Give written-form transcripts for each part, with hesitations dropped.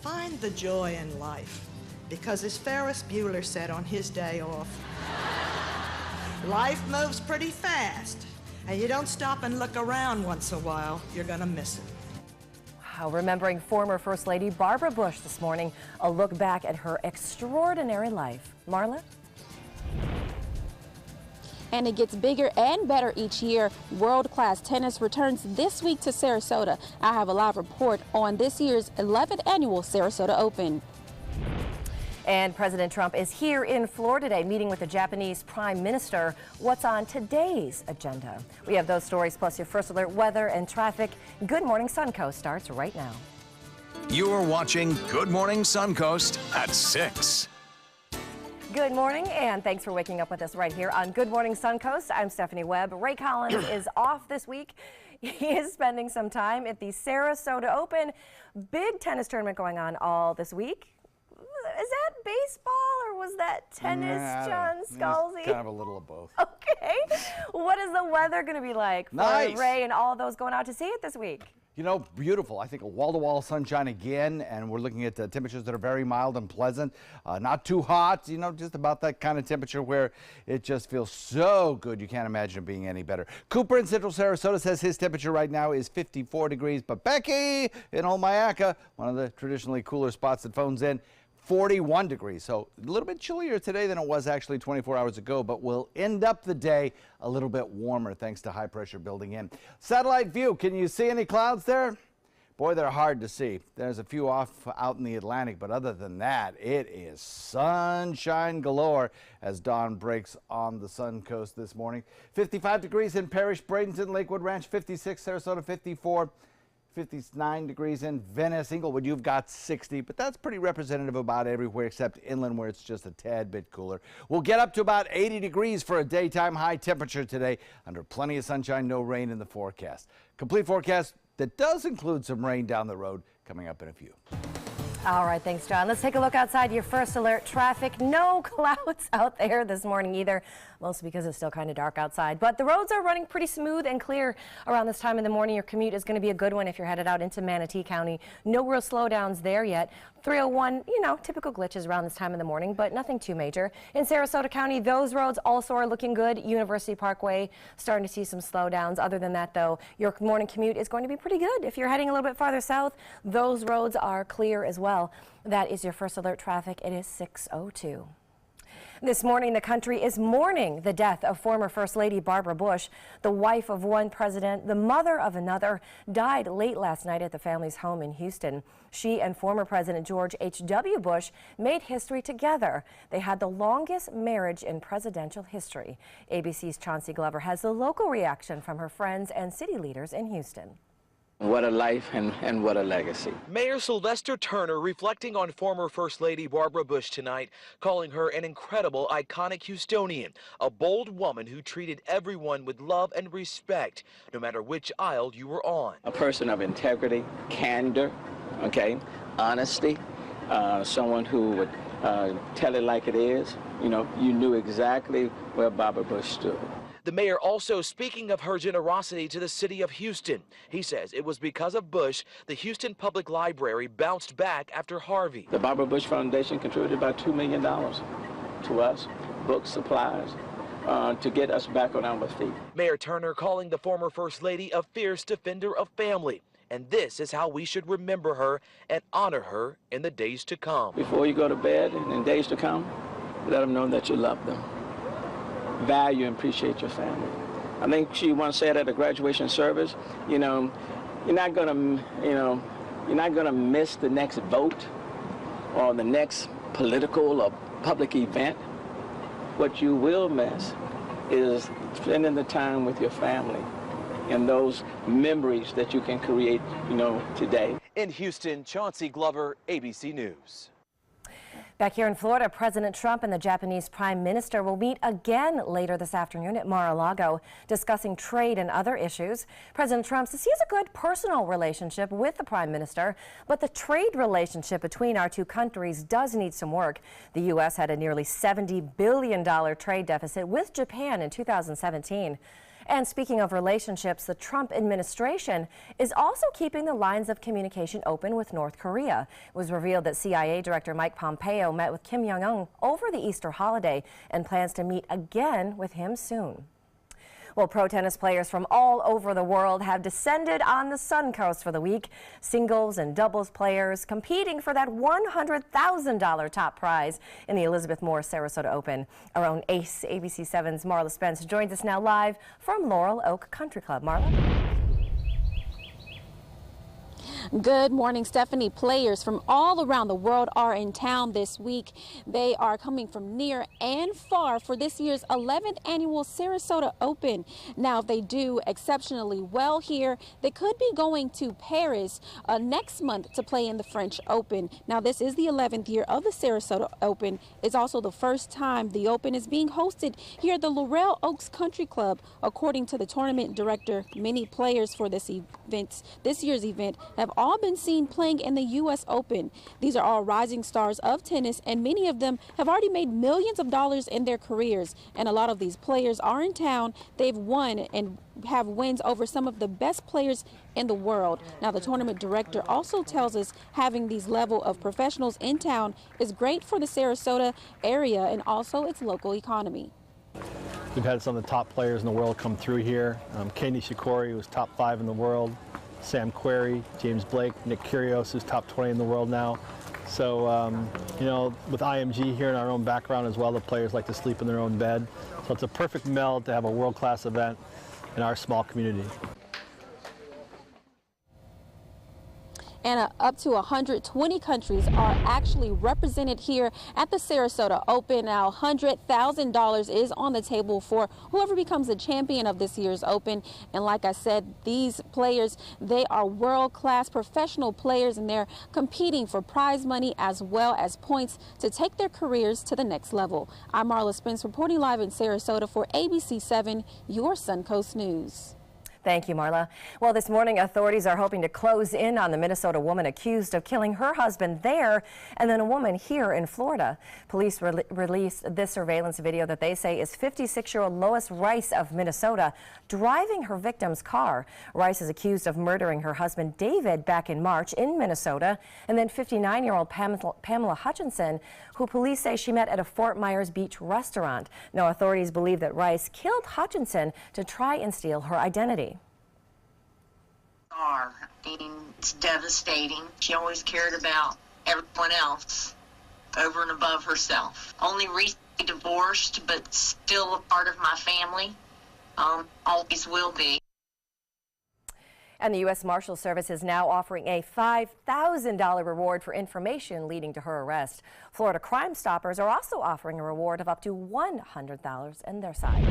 Find the joy in life, because as Ferris Bueller said on his day off, life moves pretty fast, and you don't stop and look around once in a while, you're gonna miss it. Wow, remembering former First Lady Barbara Bush this morning, a look back at her extraordinary life. Marla? And it gets bigger and better each year. World-class tennis returns this week to Sarasota. I have a live report on this year's 11th annual Sarasota Open. And President Trump is here in Florida today, meeting with the Japanese Prime Minister. What's on today's agenda? We have those stories, plus your first alert weather and traffic. Good Morning Suncoast starts right now. You're watching Good Morning Suncoast at 6. Good morning, and thanks for waking up with us right here on Good Morning Suncoast. I'm Stephanie Webb. Ray Collins is off this week. He is spending some time at the Sarasota Open. Big tennis tournament going on all this week. Is that baseball or was that tennis, John Scalzi? It's kind of a little of both. Okay. What is the weather going to be like for Ray and all those going out to see it this week? You know, beautiful. I think a wall-to-wall sunshine again, and we're looking at temperatures that are very mild and pleasant. Not too hot, you know, just about that kind of temperature where it just feels so good. You can't imagine it being any better. Cooper in Central Sarasota says his temperature right now is 54 degrees, but Becky in Old Mayaca, one of the traditionally cooler spots that phones in, 41 degrees, so a little bit chillier today than it was actually 24 hours ago, but we'll end up the day a little bit warmer thanks to high pressure building in. Satellite view, can you see any clouds there? Boy, they're hard to see. There's a few off out in the Atlantic, but other than that, it is sunshine galore as dawn breaks on the Suncoast this morning. 55 degrees in Parrish, Bradenton, Lakewood Ranch, 56, Sarasota, 54. 59 degrees in Venice. Inglewood, you've got 60, but that's pretty representative about everywhere except inland where it's just a tad bit cooler. We'll get up to about 80 degrees for a daytime high temperature today under plenty of sunshine, no rain in the forecast. Complete forecast that does include some rain down the road coming up in a few. All right, thanks, John. Let's take a look outside your first alert traffic. No clouds out there this morning either, mostly because it's still kind of dark outside. But the roads are running pretty smooth and clear around this time in the morning. Your commute is going to be a good one if you're headed out into Manatee County. No real slowdowns there yet. 301, you know, typical glitches around this time in the morning, but nothing too major. In Sarasota County, those roads also are looking good. University Parkway, starting to see some slowdowns. Other than that, though, your morning commute is going to be pretty good. If you're heading a little bit farther south, those roads are clear as well. That is your first alert traffic. It is 6:02. This morning, the country is mourning the death of former First Lady Barbara Bush. The wife of one president, the mother of another, died late last night at the family's home in Houston. She and former President George H.W. Bush made history together. They had the longest marriage in presidential history. ABC's Chauncey Glover has the local reaction from her friends and city leaders in Houston. What a life and what a legacy. Mayor Sylvester Turner reflecting on former First Lady Barbara Bush tonight, calling her an incredible, iconic Houstonian, a bold woman who treated everyone with love and respect, no matter which aisle you were on. A person of integrity, candor, okay, honesty, someone who would tell it like it is. You know, you knew exactly where Barbara Bush stood. The mayor also speaking of her generosity to the city of Houston. He says it was because of Bush the Houston Public Library bounced back after Harvey. The Barbara Bush Foundation contributed about $2 million to us, books, supplies, to get us back on our feet. Mayor Turner calling the former First Lady a fierce defender of family. And this is how we should remember her and honor her in the days to come. Before you go to bed and in days to come, let them know that you love them. Value and appreciate your family. I think she once said at a graduation service, you know, you're not gonna miss the next vote or the next political or public event. What you will miss is spending the time with your family and those memories that you can create, you know, today. In Houston, Chauncey Glover, ABC News. Back here in Florida, President Trump and the Japanese Prime Minister will meet again later this afternoon at Mar-a-Lago, discussing trade and other issues. President Trump says he has a good personal relationship with the Prime Minister, but the trade relationship between our two countries does need some work. The U.S. had a nearly $70 billion trade deficit with Japan in 2017. And speaking of relationships, the Trump administration is also keeping the lines of communication open with North Korea. It was revealed that CIA Director Mike Pompeo met with Kim Jong-un over the Easter holiday and plans to meet again with him soon. Well, pro tennis players from all over the world have descended on the Suncoast for the week. Singles and doubles players competing for that $100,000 top prize in the Elizabeth Moore Sarasota Open. Our own ace, ABC7's Marla Spence joins us now live from Laurel Oak Country Club. Marla? Good morning, Stephanie. Players from all around the world are in town this week. They are coming from near and far for this year's 11th annual Sarasota Open. Now, if they do exceptionally well here, they could be going to Paris next month to play in the French Open. Now, this is the 11th year of the Sarasota Open. It's also the first time the Open is being hosted here at the Laurel Oaks Country Club. According to the tournament director, many players for this year's event have all been seen playing in the U.S. Open. These are all rising stars of tennis, and many of them have already made millions of dollars in their careers. And a lot of these players are in town. They've won and have wins over some of the best players in the world. Now, the tournament director also tells us having these level of professionals in town is great for the Sarasota area and also its local economy. We've had some of the top players in the world come through here. Kei Nishikori, who was top 5 in the world. Sam Querrey, James Blake, Nick Kyrgios, who's top 20 in the world now. So, you know, with IMG here in our own background as well, the players like to sleep in their own bed. So it's a perfect meld to have a world-class event in our small community. And up to 120 countries are actually represented here at the Sarasota Open. Now, $100,000 is on the table for whoever becomes the champion of this year's Open. And like I said, these players, they are world-class professional players, and they're competing for prize money as well as points to take their careers to the next level. I'm Marla Spence reporting live in Sarasota for ABC7, your Suncoast News. Thank you, Marla. Well, this morning, authorities are hoping to close in on the Minnesota woman accused of killing her husband there and then a woman here in Florida. Police released this surveillance video that they say is 56-year-old Lois Rice of Minnesota driving her victim's car. Rice is accused of murdering her husband David back in March in Minnesota, and then 59-year-old Pamela Hutchinson, who police say she met at a Fort Myers Beach restaurant. Now, authorities believe that Rice killed Hutchinson to try and steal her identity. It's devastating. She always cared about everyone else over and above herself. Only recently divorced, but still a part of my family. Always will be. And the U.S. Marshals Service is now offering a $5,000 reward for information leading to her arrest. Florida Crime Stoppers are also offering a reward of up to $100 on their side.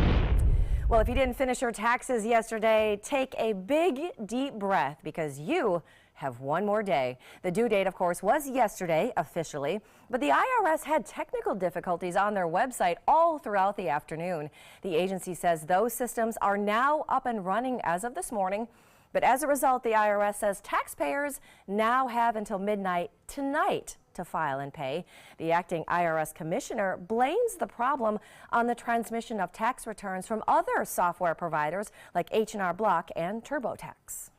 Well, if you didn't finish your taxes yesterday, take a big, deep breath because you have one more day. The due date, of course, was yesterday officially, but the IRS had technical difficulties on their website all throughout the afternoon. The agency says those systems are now up and running as of this morning. But as a result, the IRS says taxpayers now have until midnight tonight to file and pay. The acting IRS commissioner blames the problem on the transmission of tax returns from other software providers like H&R Block and TurboTax.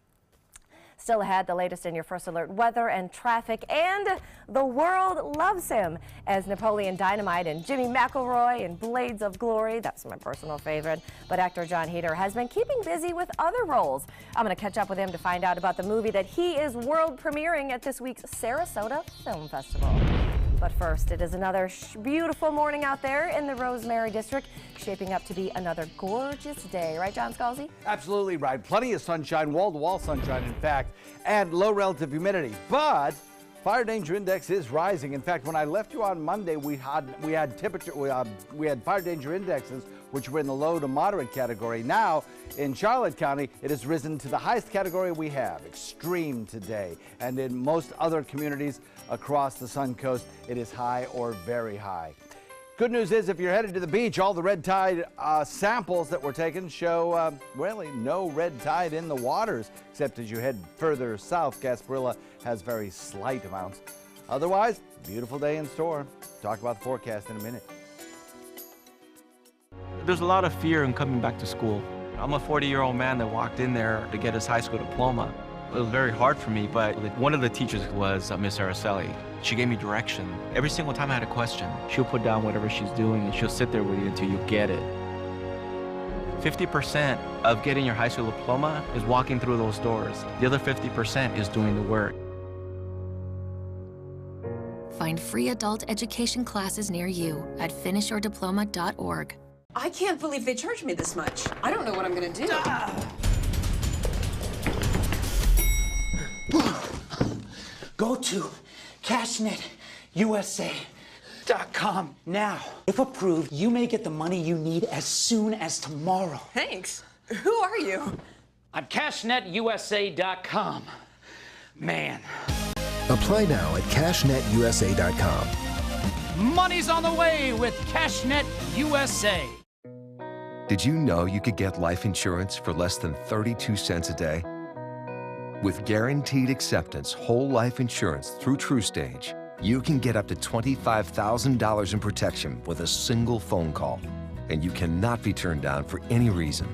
Still ahead, the latest in your First Alert weather and traffic, and the world loves him as Napoleon Dynamite and Jimmy McElroy in Blades of Glory. That's my personal favorite. But actor John Heder has been keeping busy with other roles. I'm going to catch up with him to find out about the movie that he is world premiering at this week's Sarasota Film Festival. But first, it is another beautiful morning out there in the Rosemary District, shaping up to be another gorgeous day. Right, John Scalzi? Absolutely right. Plenty of sunshine, wall-to-wall sunshine, in fact, and low relative humidity. But fire danger index is rising. In fact, when I left you on Monday, we had fire danger indexes which were in the low to moderate category. Now, in Charlotte County, it has risen to the highest category we have, extreme today. And in most other communities across the Suncoast, it is high or very high. Good news is if you're headed to the beach, all the red tide samples that were taken show really no red tide in the waters, except as you head further south, Gasparilla has very slight amounts. Otherwise, beautiful day in store. Talk about the forecast in a minute. There's a lot of fear in coming back to school. I'm a 40-year-old man that walked in there to get his high school diploma. It was very hard for me, but one of the teachers was Miss Araceli. She gave me direction. Every single time I had a question, she'll put down whatever she's doing and she'll sit there with you until you get it. 50% of getting your high school diploma is walking through those doors. The other 50% is doing the work. Find free adult education classes near you at finishyourdiploma.org. I can't believe they charged me this much. I don't know what I'm gonna do. Go to CashNetUSA.com now. If approved, you may get the money you need as soon as tomorrow. Thanks. Who are you? I'm CashNetUSA.com. Man. Apply now at CashNetUSA.com. Money's on the way with CashNet USA. Did you know you could get life insurance for less than 32 cents a day? With guaranteed acceptance whole life insurance through TrueStage, you can get up to $25,000 in protection with a single phone call, and you cannot be turned down for any reason.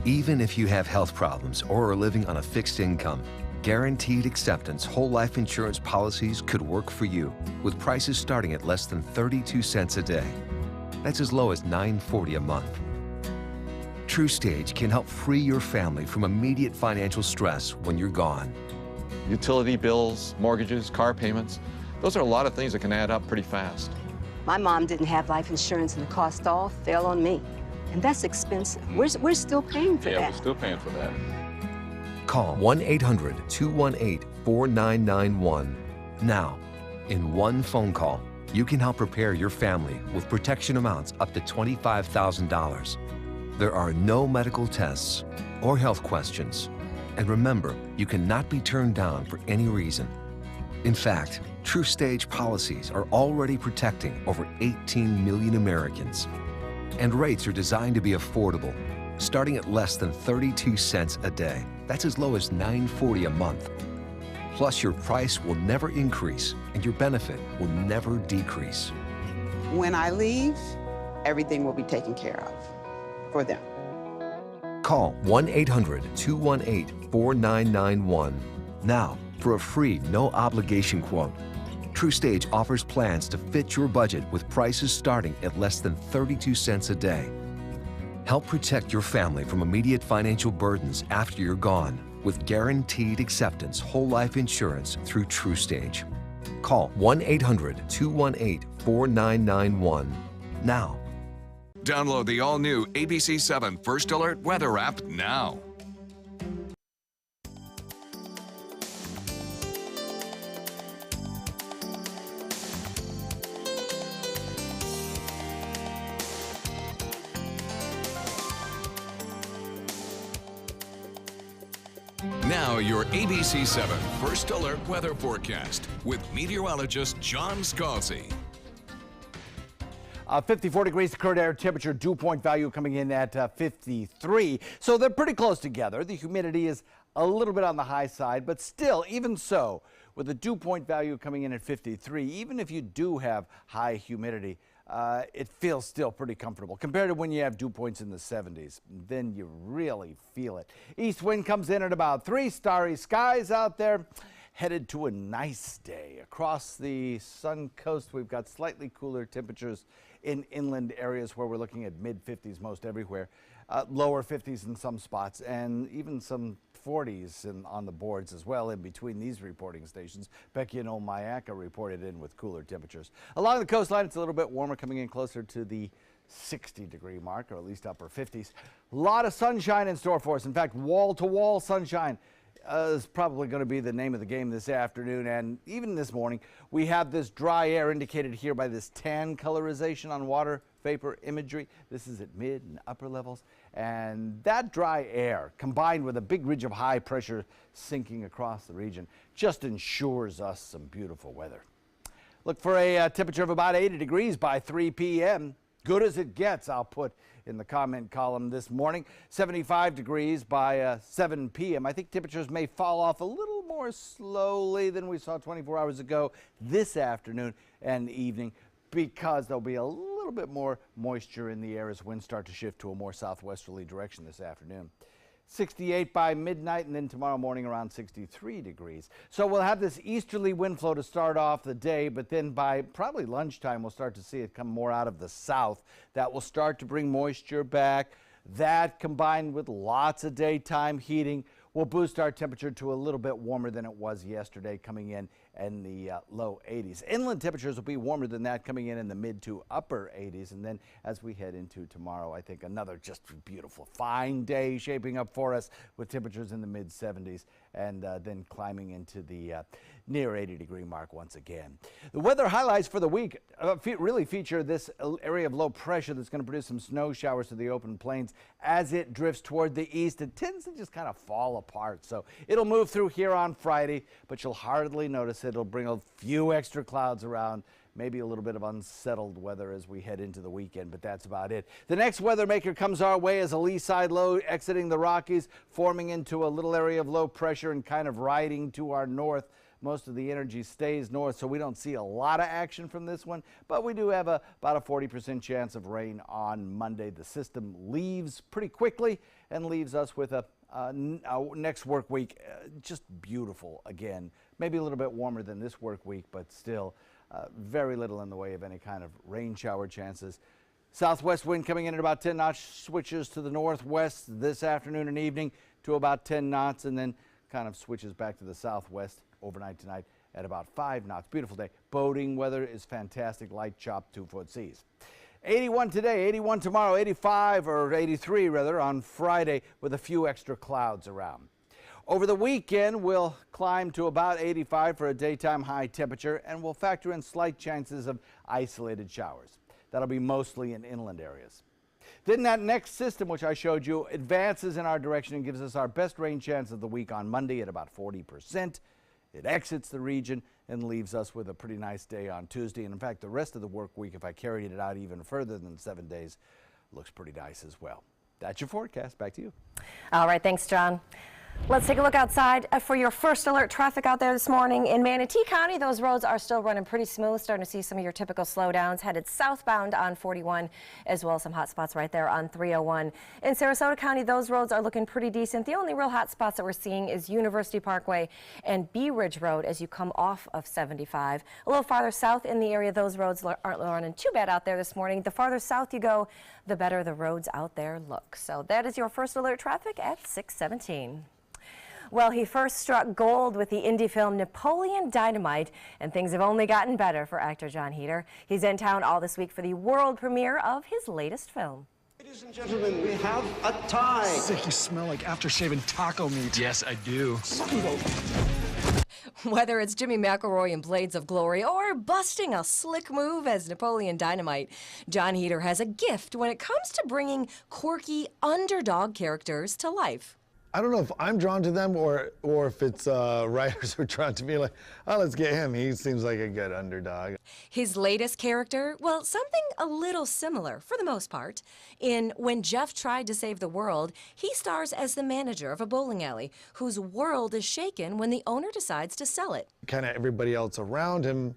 Even if you have health problems or are living on a fixed income, guaranteed acceptance whole life insurance policies could work for you with prices starting at less than 32 cents a day. That's as low as $9.40 a month. TrueStage can help free your family from immediate financial stress when you're gone. Utility bills, mortgages, car payments, those are a lot of things that can add up pretty fast. My mom didn't have life insurance and the cost all fell on me. And that's expensive. We're still paying for that. Yeah, we're still paying for that. Call 1-800-218-4991 now. In one phone call, you can help prepare your family with protection amounts up to $25,000. There are no medical tests or health questions. And remember, you cannot be turned down for any reason. In fact, TrueStage policies are already protecting over 18 million Americans. And rates are designed to be affordable, starting at less than 32 cents a day. That's as low as $9.40 a month. Plus, your price will never increase and your benefit will never decrease. When I leave, everything will be taken care of for them. Call 1-800-218-4991 now for a free, no-obligation quote. TrueStage offers plans to fit your budget with prices starting at less than 32 cents a day. Help protect your family from immediate financial burdens after you're gone with guaranteed acceptance whole life insurance through TrueStage. Call 1-800-218-4991 now. Download the all-new ABC 7 First Alert Weather app now. Now your ABC 7 First Alert Weather Forecast with meteorologist John Scalzi. 54 degrees the current air temperature, dew point value coming in at 53. So they're pretty close together. The humidity is a little bit on the high side, but still, even so, with the dew point value coming in at 53, even if you do have high humidity, it feels still pretty comfortable compared to when you have dew points in the 70s. Then you really feel it. East wind comes in at about 3, starry skies out there. Headed to a nice day. Across the Suncoast, we've got slightly cooler temperatures in inland areas where we're looking at mid-50s most everywhere, lower 50s in some spots, and even some 40s on the boards as well in between these reporting stations. Becky and Omayaka reported in with cooler temperatures. Along the coastline, it's a little bit warmer, coming in closer to the 60-degree mark, or at least upper 50s. A lot of sunshine in store for us. In fact, wall-to-wall sunshine is probably going to be the name of the game this afternoon, and even this morning. We have this dry air indicated here by this tan colorization on water vapor imagery. This is at mid and upper levels, and that dry air combined with a big ridge of high pressure sinking across the region just ensures us some beautiful weather. Look for a temperature of about 80 degrees by 3 p.m. Good as it gets, I'll put in the comment column this morning. 75 degrees by 7 p.m. I think temperatures may fall off a little more slowly than we saw 24 hours ago this afternoon and evening, because there'll be a little little bit more moisture in the air as winds start to shift to a more southwesterly direction this afternoon. 68 by midnight, and then tomorrow morning around 63 degrees. So we'll have this easterly wind flow to start off the day, but then by probably lunchtime we'll start to see it come more out of the south. That will start to bring moisture back. That, combined with lots of daytime heating, will boost our temperature to a little bit warmer than it was yesterday, coming in the low 80s. Inland temperatures will be warmer than that, coming in the mid to upper 80s. And then as we head into tomorrow, I think another just beautiful, fine day shaping up for us with temperatures in the mid 70s and then climbing into the near 80-degree mark once again. The weather highlights for the week really feature this area of low pressure that's going to produce some snow showers to the open plains. As it drifts toward the east, it tends to just kind of fall apart. So it'll move through here on Friday, but you'll hardly notice it. It'll bring a few extra clouds around, maybe a little bit of unsettled weather as we head into the weekend, but that's about it. The next weather maker comes our way as a lee side low exiting the Rockies, forming into a little area of low pressure and kind of riding to our north. Most of the energy stays north, so we don't see a lot of action from this one, but we do have about a 40% chance of rain on Monday. The system leaves pretty quickly and leaves us with a next work week just beautiful again. Maybe a little bit warmer than this work week, but still very little in the way of any kind of rain shower chances. Southwest wind coming in at about 10 knots, switches to the northwest this afternoon and evening to about 10 knots, and then kind of switches back to the southwest overnight tonight at about 5 knots. Beautiful day. Boating weather is fantastic. Light chop, 2-foot seas. 81 today, 81 tomorrow, 85 or 83 rather on Friday with a few extra clouds around. Over the weekend, we'll climb to about 85 for a daytime high temperature, and we'll factor in slight chances of isolated showers. That'll be mostly in inland areas. Then that next system, which I showed you, advances in our direction and gives us our best rain chance of the week on Monday at about 40%. It exits the region and leaves us with a pretty nice day on Tuesday. And in fact, the rest of the work week, if I carried it out even further than 7 days, looks pretty nice as well. That's your forecast. Back to you. All right. Thanks, John. Let's take a look outside for your first alert traffic out there this morning. In Manatee County, those roads are still running pretty smooth. Starting to see some of your typical slowdowns headed southbound on 41, as well as some hot spots right there on 301. In Sarasota County, those roads are looking pretty decent. The only real hot spots that we're seeing is University Parkway and Bee Ridge Road as you come off of 75. A little farther south in the area, those roads aren't running too bad out there this morning. The farther south you go, the better the roads out there look. So that is your first alert traffic at 6:17. Well, he first struck gold with the indie film Napoleon Dynamite, and things have only gotten better for actor Jon Heder. He's in town all this week for the world premiere of his latest film. Ladies and gentlemen, we have a tie. Sick, you smell like after-shaving taco meat. Yes, I do. Whether it's Jimmy McElroy in Blades of Glory or busting a slick move as Napoleon Dynamite, Jon Heder has a gift when it comes to bringing quirky underdog characters to life. I don't know if I'm drawn to them or if it's writers who are drawn to me, like, oh, let's get him. He seems like a good underdog. His latest character, well, something a little similar, for the most part. In When Jeff Tried to Save the World, he stars as the manager of a bowling alley whose world is shaken when the owner decides to sell it. Kind of everybody else around him,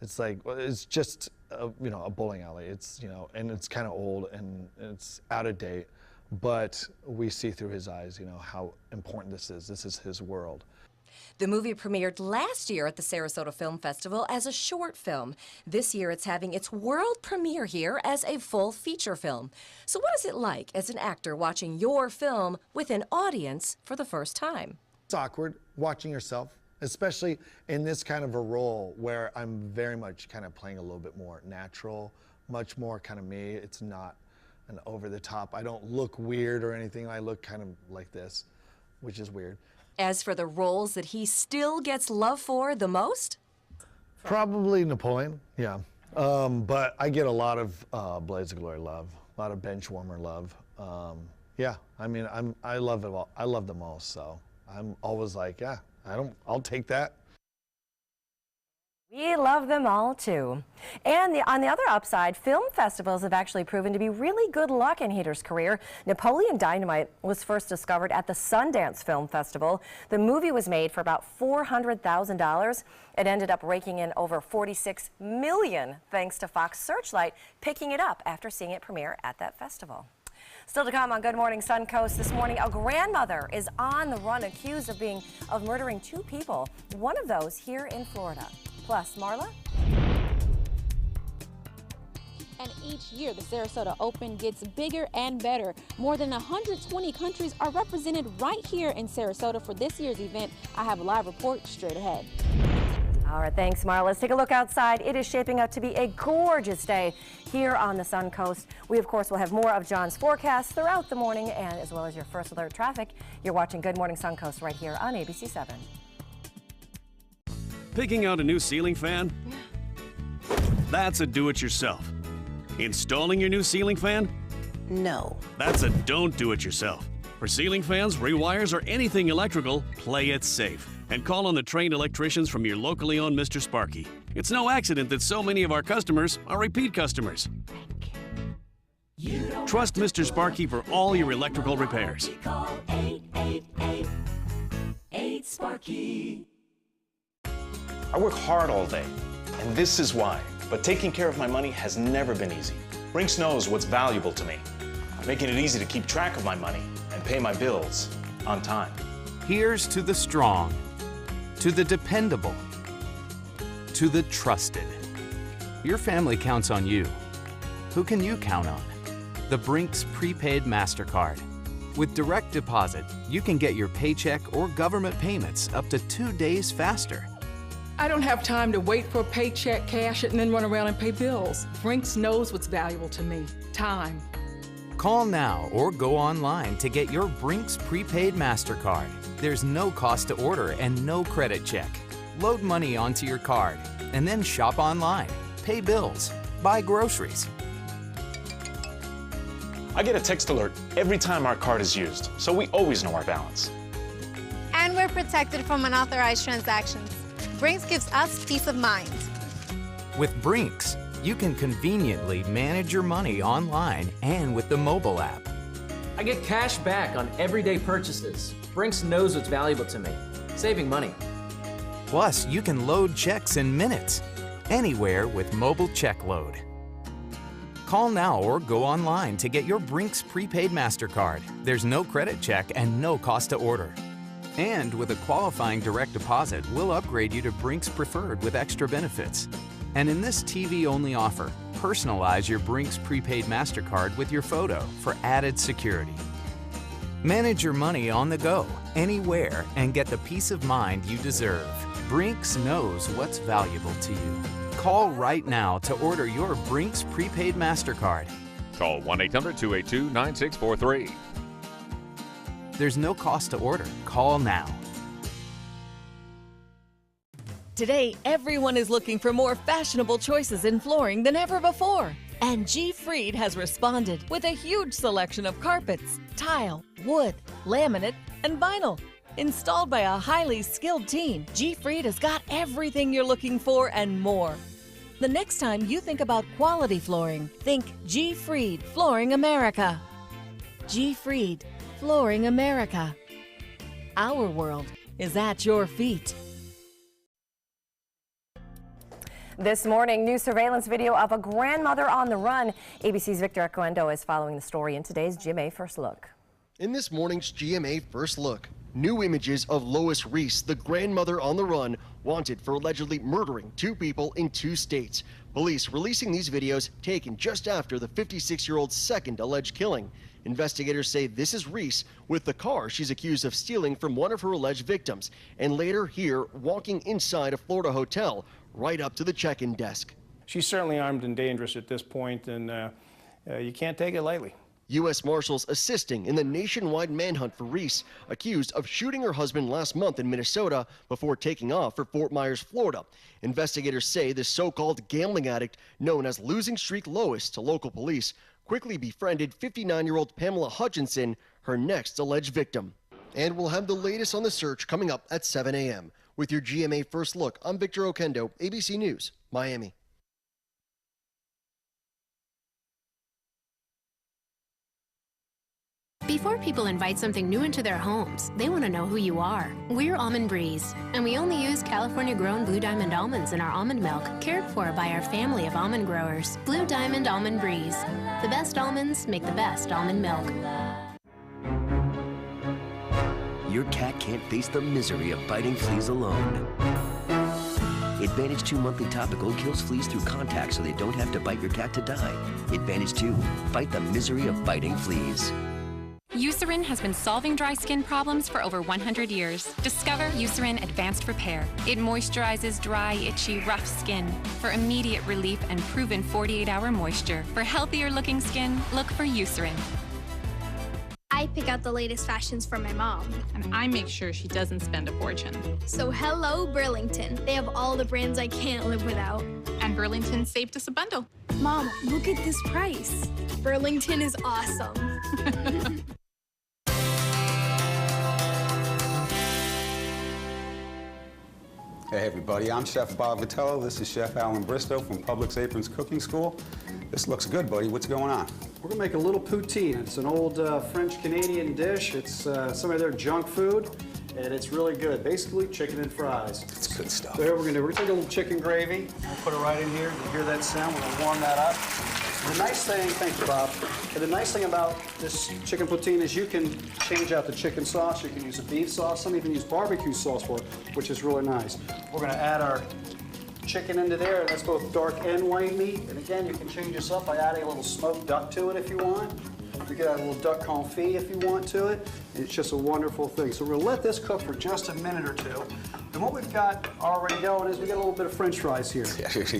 it's like, well, it's just, a bowling alley. It's, and it's kind of old and it's out of date. But we see through his eyes, how important this is. This is his world. The movie premiered last year at the Sarasota Film Festival as a short film. This year it's having its world premiere here as a full feature film. So what is it like as an actor watching your film with an audience for the first time? It's awkward watching yourself, especially in this kind of a role where I'm very much kind of playing a little bit more natural, much more kind of me. It's not and over the top. I don't look weird or anything. I look kind of like this, which is weird. As for the roles that he still gets love for the most? Probably Napoleon, yeah. But I get a lot of Blades of Glory love, a lot of Benchwarmer love. Yeah, I mean, I love it all. I love the most, so I'm always like, yeah, I'll take that. We love them all too. And on the other upside, film festivals have actually proven to be really good luck in Heater's career. Napoleon Dynamite was first discovered at the Sundance Film Festival. The movie was made for about $400,000. It ended up raking in over $46 million thanks to Fox Searchlight picking it up after seeing it premiere at that festival. Still to come on Good Morning Suncoast this morning, a grandmother is on the run accused of murdering 2 people, one of those here in Florida. Plus, Marla? And each year, the Sarasota Open gets bigger and better. More than 120 countries are represented right here in Sarasota for this year's event. I have a live report straight ahead. All right, thanks, Marla. Let's take a look outside. It is shaping up to be a gorgeous day here on the Suncoast. We, of course, will have more of John's forecast throughout the morning, and as well as your first alert traffic. You're watching Good Morning Suncoast right here on ABC 7. Picking out a new ceiling fan? That's a do-it-yourself. Installing your new ceiling fan? No. That's a don't do-it-yourself. For ceiling fans, rewires, or anything electrical, play it safe. And call on the trained electricians from your locally owned Mr. Sparky. It's no accident that so many of our customers are repeat customers. Trust Mr. Sparky for all your electrical repairs. Call 888-8-SPARKY. I work hard all day, and this is why. But taking care of my money has never been easy. Brinks knows what's valuable to me, making it easy to keep track of my money and pay my bills on time. Here's to the strong, to the dependable, to the trusted. Your family counts on you. Who can you count on? The Brinks Prepaid MasterCard. With direct deposit, you can get your paycheck or government payments up to 2 days faster. I don't have time to wait for a paycheck, cash it, and then run around and pay bills. Brinks knows what's valuable to me. Time. Call now or go online to get your Brinks Prepaid MasterCard. There's no cost to order and no credit check. Load money onto your card and then shop online, pay bills, buy groceries. I get a text alert every time our card is used, so we always know our balance. And we're protected from unauthorized transactions. Brinks gives us peace of mind. With Brinks, you can conveniently manage your money online and with the mobile app. I get cash back on everyday purchases. Brinks knows what's valuable to me, saving money. Plus, you can load checks in minutes, anywhere with mobile check load. Call now or go online to get your Brinks Prepaid MasterCard. There's no credit check and no cost to order. And with a qualifying direct deposit, we'll upgrade you to Brinks Preferred with extra benefits. And in this TV-only offer, personalize your Brinks Prepaid MasterCard with your photo for added security. Manage your money on the go, anywhere, and get the peace of mind you deserve. Brinks knows what's valuable to you. Call right now to order your Brinks Prepaid MasterCard. Call 1-800-282-9643. There's no cost to order. Call now. Today, everyone is looking for more fashionable choices in flooring than ever before. And G. Fried has responded with a huge selection of carpets, tile, wood, laminate, and vinyl. Installed by a highly skilled team, G. Fried has got everything you're looking for and more. The next time you think about quality flooring, think G. Fried Flooring America. G. Fried Flooring America. Our world is at your feet. This morning, new surveillance video of a grandmother on the run. ABC's Victor Ecuendo is following the story in today's GMA First Look. In this morning's GMA First Look, new images of Lois Reese, the grandmother on the run, wanted for allegedly murdering 2 people in 2 states. Police releasing these videos taken just after the 56-year-old's second alleged killing. Investigators say this is Reese with the car she's accused of stealing from one of her alleged victims, and later here walking inside a Florida hotel right up to the check-in desk. She's certainly armed and dangerous at this point, and you can't take it lightly. U.S. Marshals assisting in the nationwide manhunt for Reese, accused of shooting her husband last month in Minnesota before taking off for Fort Myers, Florida. Investigators say this so-called gambling addict, known as Losing Streak Lois to local police, quickly befriended 59-year-old Pamela Hutchinson, her next alleged victim. And we'll have the latest on the search coming up at 7 a.m. With your GMA First Look, I'm Victor Oquendo, ABC News, Miami. Before people invite something new into their homes, they want to know who you are. We're Almond Breeze, and we only use California-grown Blue Diamond almonds in our almond milk, cared for by our family of almond growers. Blue Diamond Almond Breeze. The best almonds make the best almond milk. Your cat can't face the misery of biting fleas alone. Advantage 2 monthly topical kills fleas through contact so they don't have to bite your cat to die. Advantage 2, fight the misery of biting fleas. Eucerin has been solving dry skin problems for over 100 years. Discover Eucerin Advanced Repair. It moisturizes dry, itchy, rough skin for immediate relief and proven 48-hour moisture. For healthier looking skin, look for Eucerin. I pick out the latest fashions for my mom. And I make sure she doesn't spend a fortune. So hello, Burlington. They have all the brands I can't live without. And Burlington saved us a bundle. Mom, look at this price. Burlington is awesome. Hey everybody, I'm Chef Bob Vitello. This is Chef Alan Bristow from Publix Aprons Cooking School. This looks good, buddy. What's going on? We're gonna make a little poutine. It's an old French-Canadian dish. It's some of their junk food, and it's really good. Basically, chicken and fries. That's good stuff. So here we're gonna take a little chicken gravy. We'll put it right in here. You hear that sound? We're gonna warm that up. The nice thing, thank you, Bob. And the nice thing about this chicken poutine is you can change out the chicken sauce. You can use a beef sauce. Some even use barbecue sauce for it, which is really nice. We're gonna add our chicken into there. That's both dark and white meat. And again, you can change this up by adding a little smoked duck to it if you want. You can add a little duck confit if you want to it. It's just a wonderful thing. So we're gonna let this cook for just a minute or two. And what we've got already going is we got a little bit of French fries here.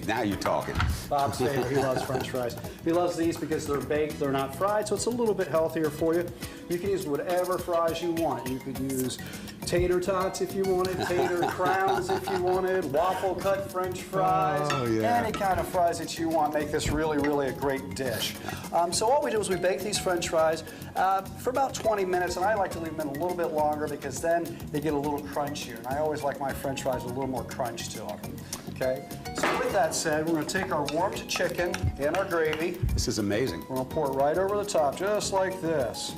Now you're talking. Bob's favorite, he loves French fries. He loves these because they're baked, they're not fried, so it's a little bit healthier for you. You can use whatever fries you want. You could use tater tots if you wanted, tater crowns if you wanted, waffle cut French fries, any kind of fries that you want. Make this really, really a great dish. So what we do is we bake these French fries for about 20 minutes, and I like to leave them in a little bit longer because then they get a little crunchier. And I always like my French fries with a little more crunch to them. Okay? So with that said, we're going to take our warmed chicken and our gravy. This is amazing. We're going to pour it right over the top, just like this.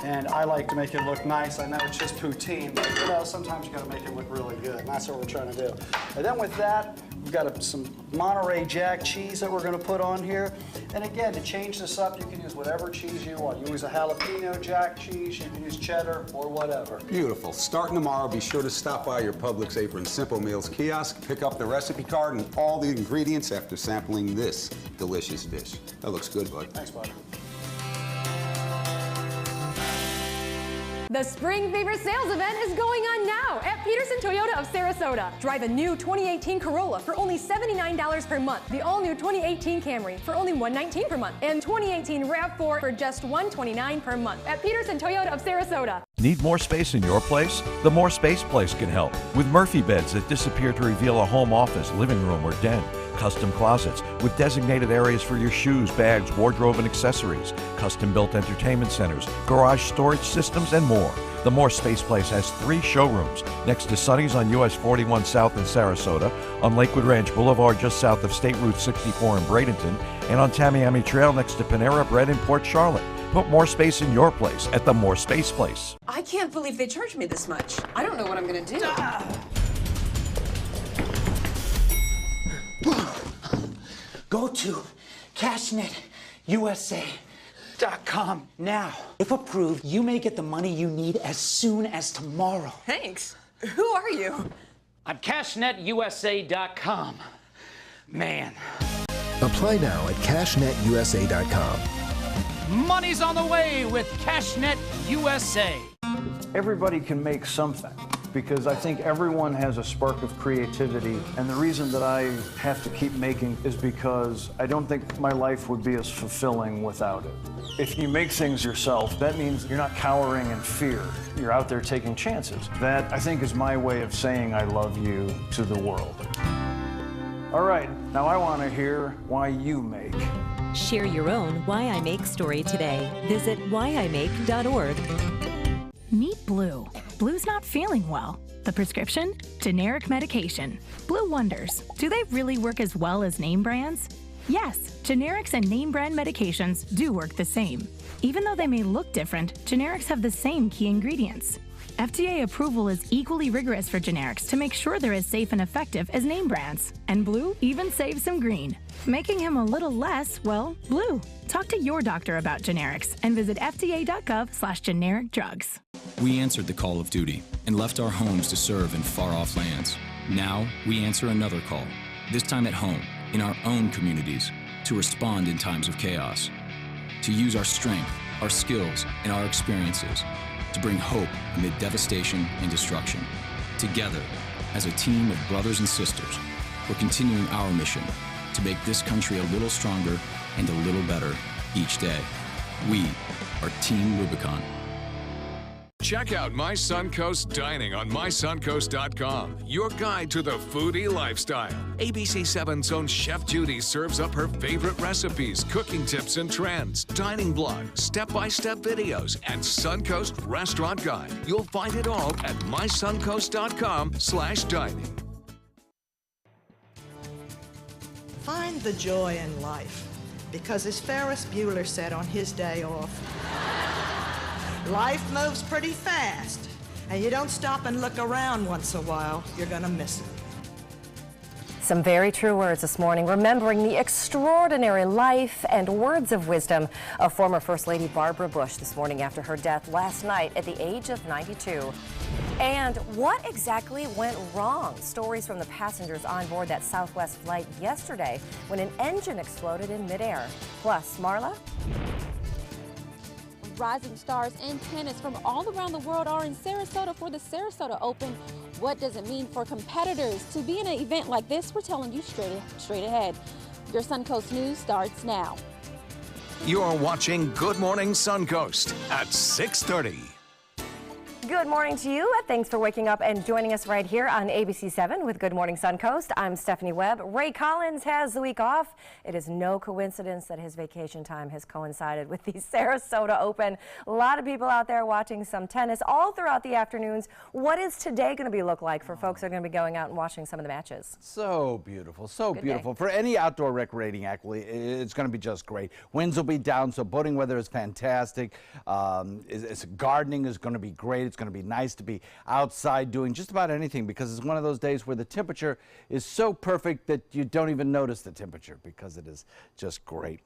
And I like to make it look nice. I know it's just poutine, but you know, sometimes you got to make it look really good, and that's what we're trying to do. And then with that, we've got some Monterey Jack cheese that we're going to put on here. And again, to change this up, you can use whatever cheese you want. You use a jalapeno Jack cheese, you can use cheddar, or whatever. Beautiful. Starting tomorrow, be sure to stop by your Publix Aprons Simple Meals kiosk, pick up the recipe card and all the ingredients after sampling this delicious dish. That looks good, bud. Thanks, bud. The Spring Fever sales event is going on now at Peterson Toyota of Sarasota. Drive a new 2018 Corolla for only $79 per month, the all-new 2018 Camry for only $119 per month, and 2018 RAV4 for just $129 per month at Peterson Toyota of Sarasota. Need more space in your place? The More Space Place can help with Murphy beds that disappear to reveal a home office, living room, or den. Custom closets with designated areas for your shoes, bags, wardrobe, and accessories. Custom-built entertainment centers, garage storage systems, and more. The More Space Place has 3 showrooms next to Sonny's on US 41 South in Sarasota, on Lakewood Ranch Boulevard just south of State Route 64 in Bradenton, and on Tamiami Trail next to Panera Bread in Port Charlotte. Put more space in your place at the More Space Place. I can't believe they charged me this much. I don't know what I'm gonna do. Go to CashNetUSA.com now. If approved, you may get the money you need as soon as tomorrow. Thanks. Who are you? I'm CashNetUSA.com. Man. Apply now at CashNetUSA.com. Money's on the way with CashNet USA. Everybody can make something, because I think everyone has a spark of creativity, and the reason that I have to keep making is because I don't think my life would be as fulfilling without it. If you make things yourself, that means you're not cowering in fear. You're out there taking chances. That, I think, is my way of saying I love you to the world. All right, now I want to hear why you make. Share your own Why I Make story today. Visit whyimake.org. Meet Blue. Blue's not feeling well. The prescription? Generic medication. Blue wonders, do they really work as well as name brands? Yes, generics and name brand medications do work the same. Even though they may look different, generics have the same key ingredients. FDA approval is equally rigorous for generics to make sure they're as safe and effective as name brands. And blue even saves some green, making him a little less, well, blue. Talk to your doctor about generics and visit fda.gov/generic drugs. We answered the call of duty and left our homes to serve in far-off lands. Now we answer another call, this time at home, in our own communities, to respond in times of chaos, to use our strength, our skills, and our experiences to bring hope amid devastation and destruction. Together, as a team of brothers and sisters, we're continuing our mission to make this country a little stronger and a little better each day. We are Team Rubicon. Check out My Suncoast Dining on mysuncoast.com, your guide to the foodie lifestyle. ABC7's own Chef Judy serves up her favorite recipes, cooking tips and trends, dining blogs, step-by-step videos, and Suncoast Restaurant Guide. You'll find it all at mysuncoast.com/dining. Find the joy in life, because as Ferris Bueller said on his day off, life moves pretty fast, and you don't stop and look around once in a while, you're gonna miss it. Some very true words this morning, remembering the extraordinary life and words of wisdom of former First Lady Barbara Bush this morning after her death last night at the age of 92. And what exactly went wrong? Stories from the passengers on board that Southwest flight yesterday when an engine exploded in midair. Plus, Marla? Rising stars and tennis from all around the world are in Sarasota for the Sarasota Open. What does it mean for competitors to be in an event like this? We're telling you straight ahead. Your Suncoast News starts now. You're watching Good Morning Suncoast at 6:30. Good morning to you. Thanks for waking up and joining us right here on ABC7 with Good Morning Suncoast. I'm Stephanie Webb. Ray Collins has the week off. It is no coincidence that his vacation time has coincided with the Sarasota Open. A lot of people out there watching some tennis all throughout the afternoons. What is today going to look like for folks who are going to be going out and watching some of the matches? So beautiful, so Good beautiful. day. For any outdoor recreating athlete, it's going to be just great. Winds will be down, so boating weather is fantastic. Gardening is going to be great. It's going to be nice to be outside doing just about anything, because it's one of those days where the temperature is so perfect that you don't even notice the temperature because it is just great.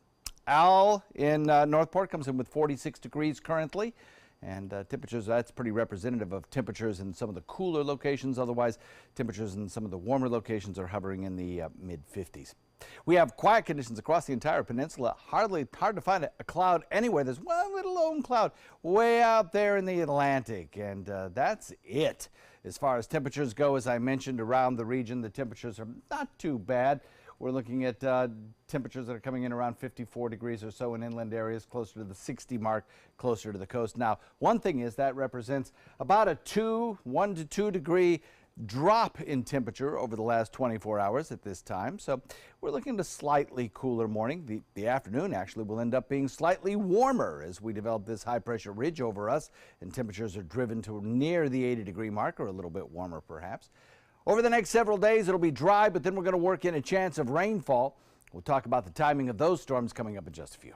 Al in Northport comes in with 46 degrees currently, and temperatures, that's pretty representative of temperatures in some of the cooler locations. Otherwise, temperatures in some of the warmer locations are hovering in the mid-50s. We have quiet conditions across the entire peninsula. Hard to find a cloud anywhere. There's one little lone cloud way out there in the Atlantic, and that's it. As far as temperatures go, as I mentioned, around the region, the temperatures are not too bad. We're looking at temperatures that are coming in around 54 degrees or so in inland areas, closer to the 60 mark, closer to the coast. Now, one thing is that represents about a 1 to 2 degree drop in temperature over the last 24 hours at this time. So we're looking at a slightly cooler morning. The afternoon actually will end up being slightly warmer as we develop this high pressure ridge over us, and temperatures are driven to near the 80 degree mark, or a little bit warmer perhaps. Over the next several days it'll be dry, but then we're going to work in a chance of rainfall. We'll talk about the timing of those storms coming up in just a few.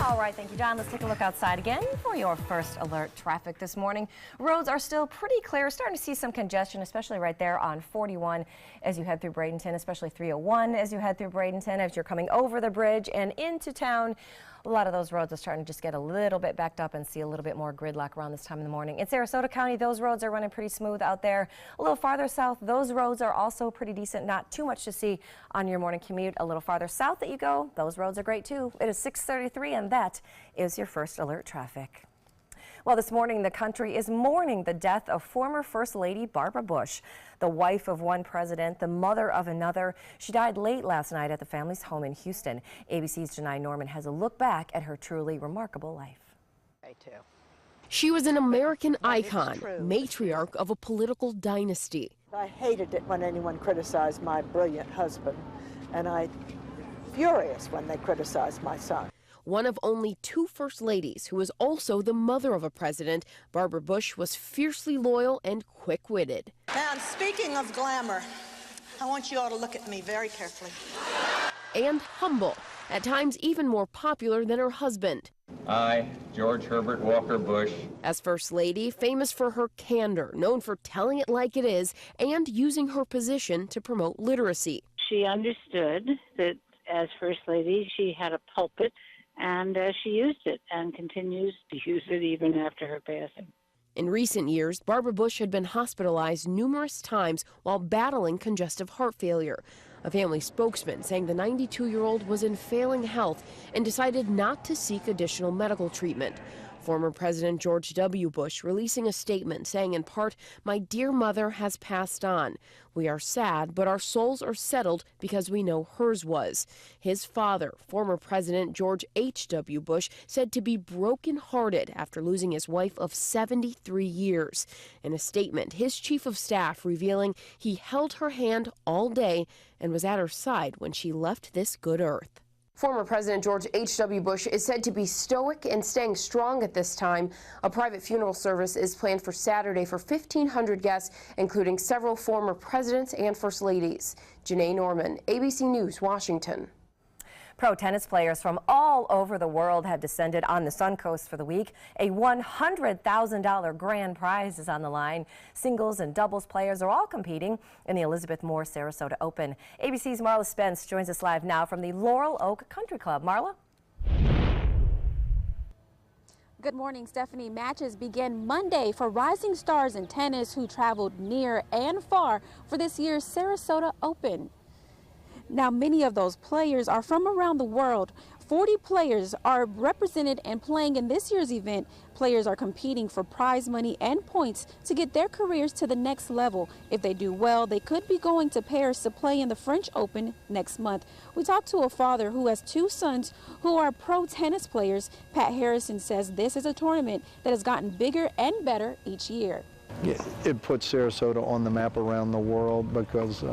All right, thank you, Don. Let's take a look outside again for your first alert traffic this morning. Roads are still pretty clear. Starting to see some congestion, especially right there on 41 as you head through Bradenton, especially 301 as you head through Bradenton as you're coming over the bridge and into town. A lot of those roads are starting to just get a little bit backed up and see a little bit more gridlock around this time in the morning. In Sarasota County, those roads are running pretty smooth out there. A little farther south, those roads are also pretty decent. Not too much to see on your morning commute. A little farther south that you go, those roads are great too. It is 6:33 and that is your first alert traffic. Well, this morning the country is mourning the death of former First Lady Barbara Bush, the wife of one president, the mother of another. She died late last night at the family's home in Houston. ABC's Janai Norman has a look back at her truly remarkable life. She was an American icon, matriarch of a political dynasty. I hated it when anyone criticized my brilliant husband, and I'm furious when they criticize my son. One of only 2 first ladies who was also the mother of a president, Barbara Bush was fiercely loyal and quick-witted. And speaking of glamour, I want you all to look at me very carefully. And humble, at times even more popular than her husband. I, George Herbert Walker Bush. As First Lady, famous for her candor, known for telling it like it is, and using her position to promote literacy. She understood that as First Lady, she had a pulpit, and she used it and continues to use it even after her passing. In recent years, Barbara Bush had been hospitalized numerous times while battling congestive heart failure. A family spokesman saying the 92-year-old was in failing health and decided not to seek additional medical treatment. Former President George W. Bush releasing a statement saying in part, "My dear mother has passed on. We are sad, but our souls are settled because we know hers was." His father, former President George H.W. Bush, said to be brokenhearted after losing his wife of 73 years. In a statement, his chief of staff revealing he held her hand all day and was at her side when she left this good earth. Former President George H.W. Bush is said to be stoic and staying strong at this time. A private funeral service is planned for Saturday for 1,500 guests, including several former presidents and first ladies. Janae Norman, ABC News, Washington. Pro tennis players from all over the world have descended on the Suncoast for the week. A $100,000 grand prize is on the line. Singles and doubles players are all competing in the Elizabeth Moore Sarasota Open. ABC's Marla Spence joins us live now from the Laurel Oak Country Club. Marla? Good morning, Stephanie. Matches begin Monday for rising stars in tennis who traveled near and far for this year's Sarasota Open. Now, many of those players are from around the world. 40 players are represented and playing in this year's event. Players are competing for prize money and points to get their careers to the next level. If they do well, they could be going to Paris to play in the French Open next month. We talked to a father who has 2 sons who are pro tennis players. Pat Harrison says this is a tournament that has gotten bigger and better each year. It puts Sarasota on the map around the world because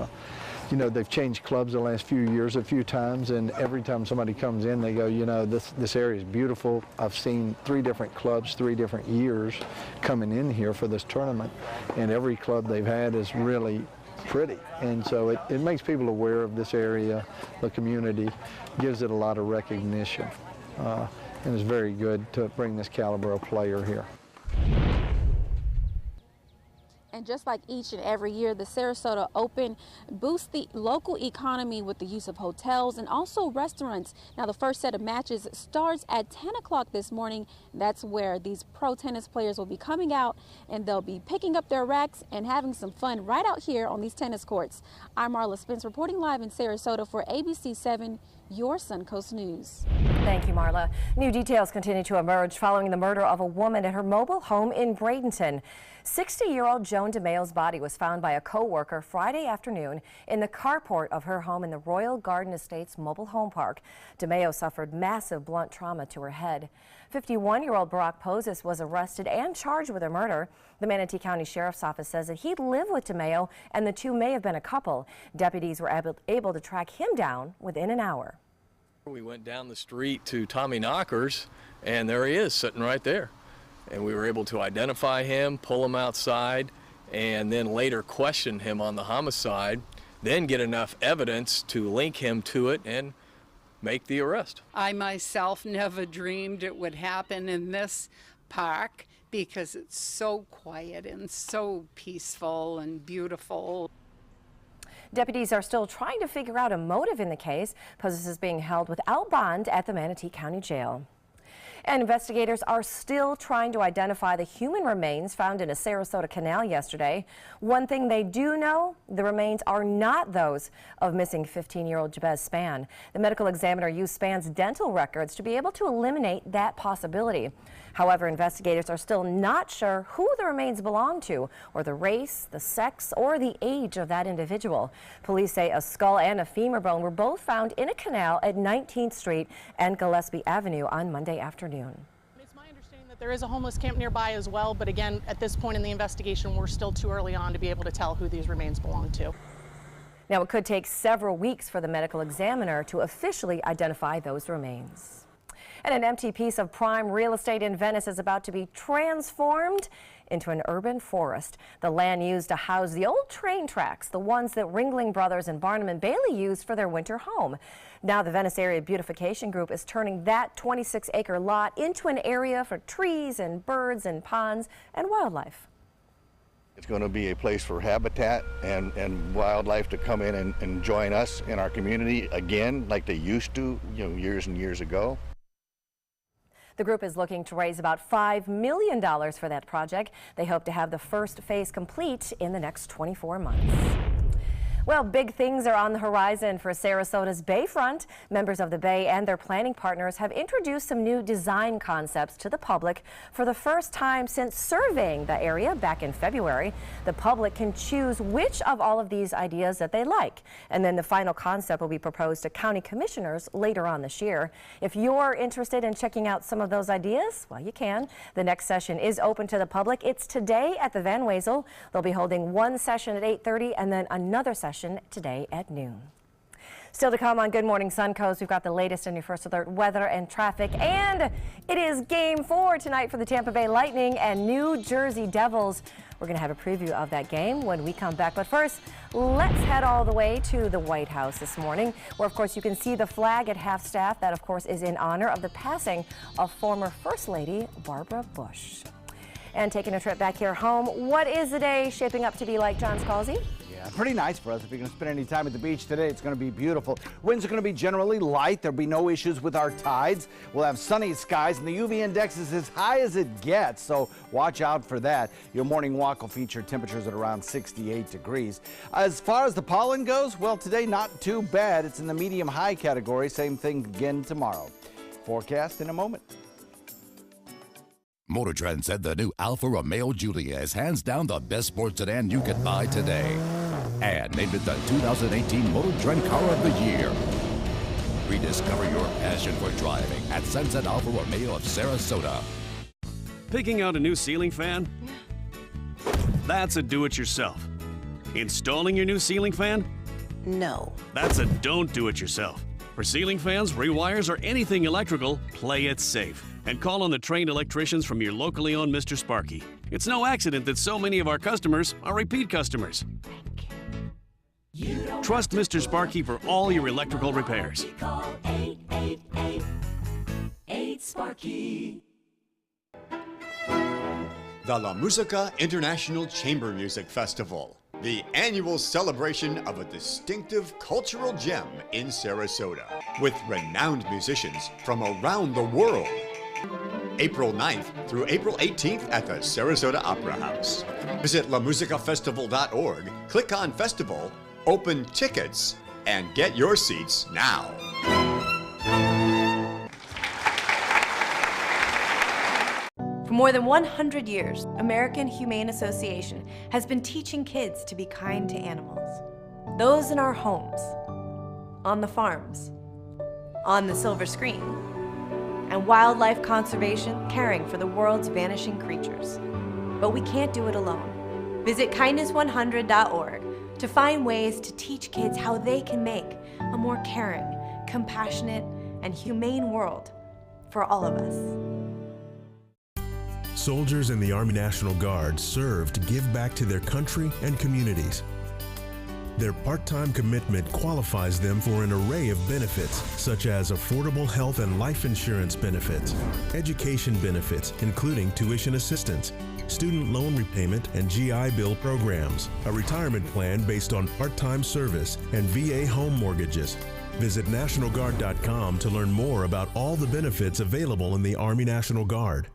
you know, they've changed clubs the last few years a few times, and every time somebody comes in, they go, you know, this area is beautiful. I've seen 3 different clubs, 3 different years coming in here for this tournament, and every club they've had is really pretty. And so it makes people aware of this area, the community, gives it a lot of recognition, and it's very good to bring this caliber of player here. And just like each and every year, the Sarasota Open boosts the local economy with the use of hotels and also restaurants. Now, the first set of matches starts at 10 o'clock this morning. That's where these pro tennis players will be coming out, and they'll be picking up their racks and having some fun right out here on these tennis courts. I'm Marla Spence reporting live in Sarasota for ABC 7, your Suncoast News. Thank you, Marla. New details continue to emerge following the murder of a woman at her mobile home in Bradenton. 60-year-old Joan DeMayo's body was found by a co-worker Friday afternoon in the carport of her home in the Royal Garden Estates mobile home park. DeMayo suffered massive blunt trauma to her head. 51-year-old Barack Poses was arrested and charged with her murder. The Manatee County Sheriff's Office says that he lived with DeMayo and the two may have been a couple. Deputies were able to track him down within an hour. We went down the street to Tommy Knocker's, and there he is sitting right there. And we were able to identify him, pull him outside, and then later question him on the homicide, then get enough evidence to link him to it and make the arrest. I myself never dreamed it would happen in this park because it's so quiet and so peaceful and beautiful. Deputies are still trying to figure out a motive in the case. Poses is being held without bond at the Manatee County Jail. And investigators are still trying to identify the human remains found in a Sarasota canal yesterday. One thing they do know, the remains are not those of missing 15-year-old Jabez Spann. The medical examiner used Spann's dental records to be able to eliminate that possibility. However, investigators are still not sure who the remains belong to, or the race, the sex, or the age of that individual. Police say a skull and a femur bone were both found in a canal at 19th Street and Gillespie Avenue on Monday afternoon. It's my understanding that there is a homeless camp nearby as well, but again, at this point in the investigation, we're still too early on to be able to tell who these remains belong to. Now, it could take several weeks for the medical examiner to officially identify those remains. And an empty piece of prime real estate in Venice is about to be transformed into an urban forest. The land used to house the old train tracks, the ones that Ringling Brothers and Barnum and Bailey used for their winter home. Now the Venice Area Beautification Group is turning that 26-acre lot into an area for trees and birds and ponds and wildlife. It's going to be a place for habitat and wildlife to come in and join us in our community again, like they used to, years and years ago. The group is looking to raise about $5 million for that project. They hope to have the first phase complete in the next 24 months. Well, big things are on the horizon for Sarasota's Bayfront. Members of the Bay and their planning partners have introduced some new design concepts to the public for the first time since surveying the area back in February. The public can choose which of all of these ideas that they like, and then the final concept will be proposed to county commissioners later on this year. If you're interested in checking out some of those ideas, well, you can. The next session is open to the public. It's today at the Van Wezel. They'll be holding one session at 8:30 and then another session today at noon. Still to come on Good Morning Suncoast, we've got the latest on your first alert weather and traffic, and it is Game 4 tonight for the Tampa Bay Lightning and New Jersey Devils. We're going to have a preview of that game when we come back, but first, let's head all the way to the White House this morning, where of course you can see the flag at half-staff. That of course is in honor of the passing of former First Lady Barbara Bush. And taking a trip back here home, what is the day shaping up to be like, John Scalzi? Yeah, pretty nice for us. If you're going to spend any time at the beach today, it's going to be beautiful. Winds are going to be generally light. There'll be no issues with our tides. We'll have sunny skies, and the UV index is as high as it gets, so watch out for that. Your morning walk will feature temperatures at around 68 degrees. As far as the pollen goes, well, today not too bad. It's in the medium-high category. Same thing again tomorrow. Forecast in a moment. Motor Trend said the new Alfa Romeo Giulia is hands down the best sports sedan you can buy today. And named it the 2018 Motor Trend Car of the Year. Rediscover your passion for driving at Sunset Alfa Romeo of Sarasota. Picking out a new ceiling fan? That's a do-it-yourself. Installing your new ceiling fan? No. That's a don't do-it-yourself. For ceiling fans, rewires, or anything electrical, play it safe. And call on the trained electricians from your locally owned Mr. Sparky. It's no accident that so many of our customers are repeat customers. Trust Mr. Sparky for all your electrical repairs. Call 888-8-SPARKY. The La Musica International Chamber Music Festival, the annual celebration of a distinctive cultural gem in Sarasota, with renowned musicians from around the world. April 9th through April 18th at the Sarasota Opera House. Visit lamusicafestival.org, click on Festival, open tickets, and get your seats now. For more than 100 years, American Humane Association has been teaching kids to be kind to animals. Those in our homes, on the farms, on the silver screen, and wildlife conservation, caring for the world's vanishing creatures. But we can't do it alone. Visit kindness100.org to find ways to teach kids how they can make a more caring, compassionate, and humane world for all of us. Soldiers in the Army National Guard serve to give back to their country and communities. Their part-time commitment qualifies them for an array of benefits, such as affordable health and life insurance benefits, education benefits, including tuition assistance, student loan repayment and GI Bill programs, a retirement plan based on part-time service, and VA home mortgages. Visit NationalGuard.com to learn more about all the benefits available in the Army National Guard.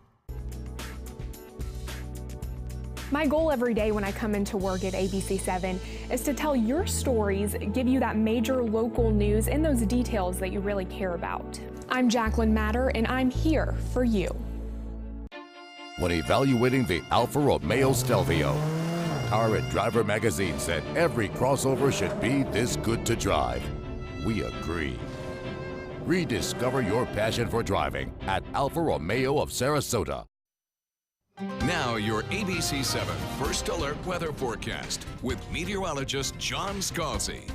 My goal every day when I come into work at ABC7 is to tell your stories, give you that major local news and those details that you really care about. I'm Jacqueline Matter, and I'm here for you. When evaluating the Alfa Romeo Stelvio, Car and Driver magazine said every crossover should be this good to drive. We agree. Rediscover your passion for driving at Alfa Romeo of Sarasota. Now your ABC7 First Alert Weather Forecast with meteorologist John Scalzi.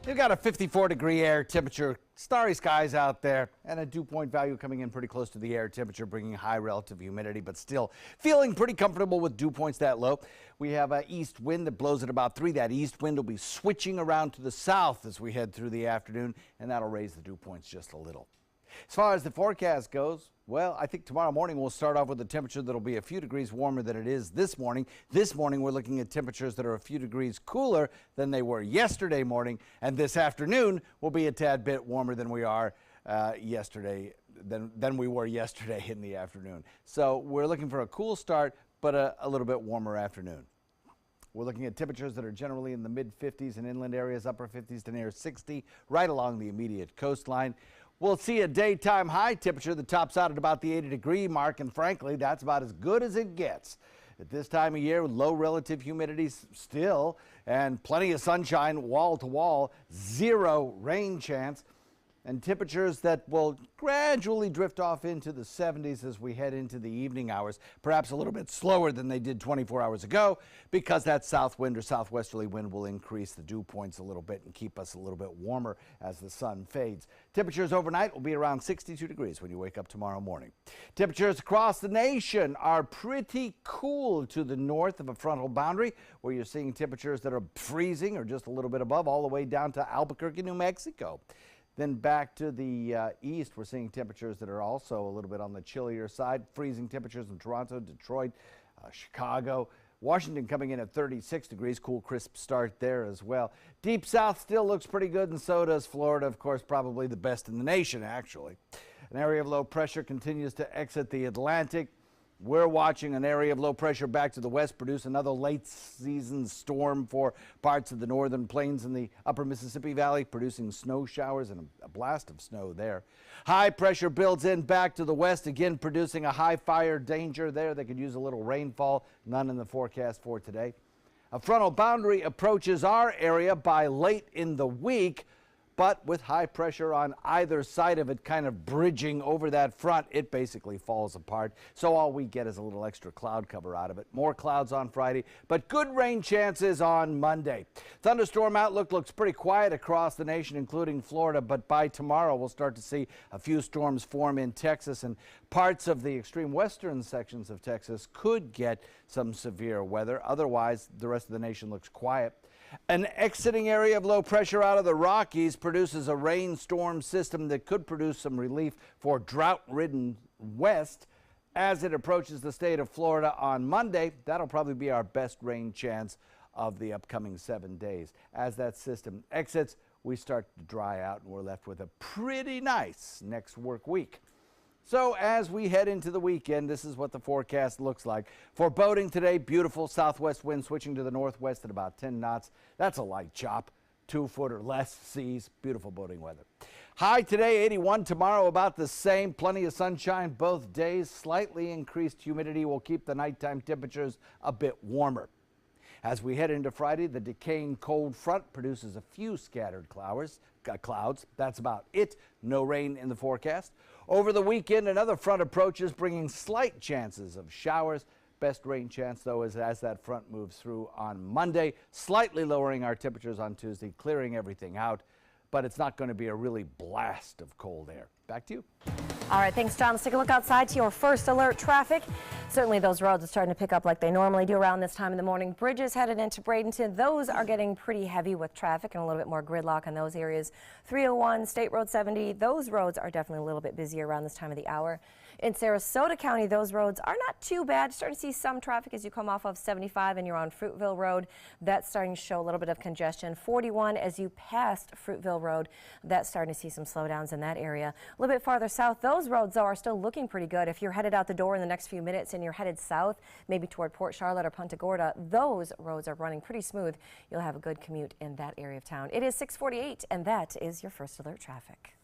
You've got a 54-degree air temperature Starry skies out there and a dew point value coming in pretty close to the air temperature, bringing high relative humidity, but still feeling pretty comfortable with dew points that low. We have an east wind that blows at about 3. That east wind will be switching around to the south as we head through the afternoon, and that'll raise the dew points just a little. As far as the forecast goes, well, I think tomorrow morning we'll start off with a temperature that'll be a few degrees warmer than it is this morning. This morning we're looking at temperatures that are a few degrees cooler than they were yesterday morning, and this afternoon will be a tad bit warmer than we are than we were yesterday in the afternoon. So we're looking for a cool start, but a little bit warmer afternoon. We're looking at temperatures that are generally in the mid-50s in inland areas, upper 50s to near 60, right along the immediate coastline. We'll see a daytime high temperature that tops out at about the 80-degree mark, and frankly, that's about as good as it gets. At this time of year, with low relative humidity still, and plenty of sunshine wall to wall, 0 rain chance, and temperatures that will gradually drift off into the 70s as we head into the evening hours, perhaps a little bit slower than they did 24 hours ago, because that south wind or southwesterly wind will increase the dew points a little bit and keep us a little bit warmer as the sun fades. Temperatures overnight will be around 62 degrees when you wake up tomorrow morning. Temperatures across the nation are pretty cool to the north of a frontal boundary, where you're seeing temperatures that are freezing or just a little bit above, all the way down to Albuquerque, New Mexico. Then back to the east, we're seeing temperatures that are also a little bit on the chillier side. Freezing temperatures in Toronto, Detroit, Chicago. Washington coming in at 36 degrees, cool, crisp start there as well. Deep south still looks pretty good, and so does Florida, of course, probably the best in the nation, actually. An area of low pressure continues to exit the Atlantic. We're watching an area of low pressure back to the west produce another late season storm for parts of the northern plains and the upper Mississippi Valley, producing snow showers and a blast of snow there. High pressure builds in back to the west, again producing a high fire danger there. They could use a little rainfall, none in the forecast for today. A frontal boundary approaches our area by late in the week, but with high pressure on either side of it kind of bridging over that front, it basically falls apart. So all we get is a little extra cloud cover out of it. More clouds on Friday, but good rain chances on Monday. Thunderstorm outlook looks pretty quiet across the nation, including Florida, but by tomorrow we'll start to see a few storms form in Texas, and parts of the extreme western sections of Texas could get some severe weather. Otherwise, the rest of the nation looks quiet. An exiting area of low pressure out of the Rockies produces a rainstorm system that could produce some relief for drought-ridden west as it approaches the state of Florida on Monday. That'll probably be our best rain chance of the upcoming 7 days. As that system exits, we start to dry out, and we're left with a pretty nice next work week. So as we head into the weekend, this is what the forecast looks like. For boating today, beautiful southwest wind switching to the northwest at about 10 knots. That's a light chop, 2 foot or less seas, beautiful boating weather. High today, 81. Tomorrow, about the same. Plenty of sunshine both days. Slightly increased humidity will keep the nighttime temperatures a bit warmer. As we head into Friday, the decaying cold front produces a few scattered clouds. That's about it. No rain in the forecast. Over the weekend, another front approaches, bringing slight chances of showers. Best rain chance, though, is as that front moves through on Monday, slightly lowering our temperatures on Tuesday, clearing everything out. But it's not going to be a really blast of cold air. Back to you. All right, thanks, John. Let's take a look outside to your first alert traffic. Certainly those roads are starting to pick up like they normally do around this time in the morning. Bridges headed into Bradenton, those are getting pretty heavy with traffic and a little bit more gridlock in those areas. 301, State Road 70, those roads are definitely a little bit busier around this time of the hour. In Sarasota County, those roads are not too bad. Starting to see some traffic as you come off of 75 and you're on Fruitville Road. That's starting to show a little bit of congestion. 41 as you passed Fruitville Road, that's starting to see some slowdowns in that area. A little bit farther south, those roads, though, are still looking pretty good. If you're headed out the door in the next few minutes and you're headed south, maybe toward Port Charlotte or Punta Gorda, those roads are running pretty smooth. You'll have a good commute in that area of town. It is 6:48, and that is your first alert traffic.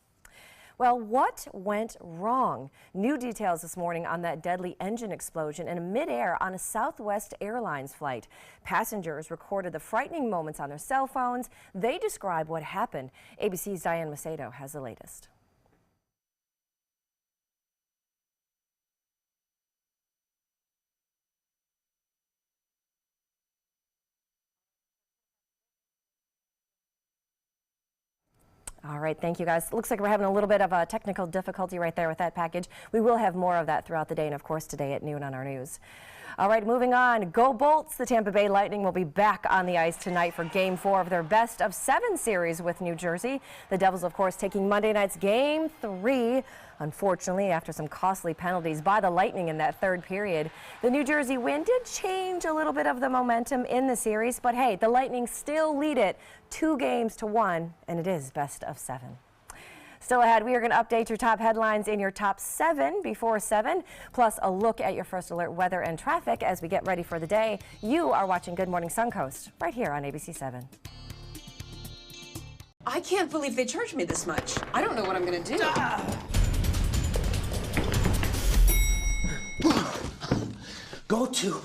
Well, what went wrong? New details this morning on that deadly engine explosion in midair on a Southwest Airlines flight. Passengers recorded the frightening moments on their cell phones. They describe what happened. ABC's Diane Macedo has the latest. All right, thank you guys. Looks like we're having a little bit of a technical difficulty right there with that package. We will have more of that throughout the day and, of course, today at noon on our news. All right, moving on. Go Bolts! The Tampa Bay Lightning will be back on the ice tonight for Game 4 of their best-of-7 series with New Jersey. The Devils, of course, taking Monday night's Game 3. Unfortunately, after some costly penalties by the Lightning in that third period, the New Jersey win did change a little bit of the momentum in the series. But hey, the Lightning still lead it 2-1, and it is best-of-7. Still ahead, we are going to update your top headlines in your top 7 before 7, plus a look at your first alert weather and traffic as we get ready for the day. You are watching Good Morning Suncoast right here on ABC 7. I can't believe they charged me this much. I don't know what I'm going to do. Go to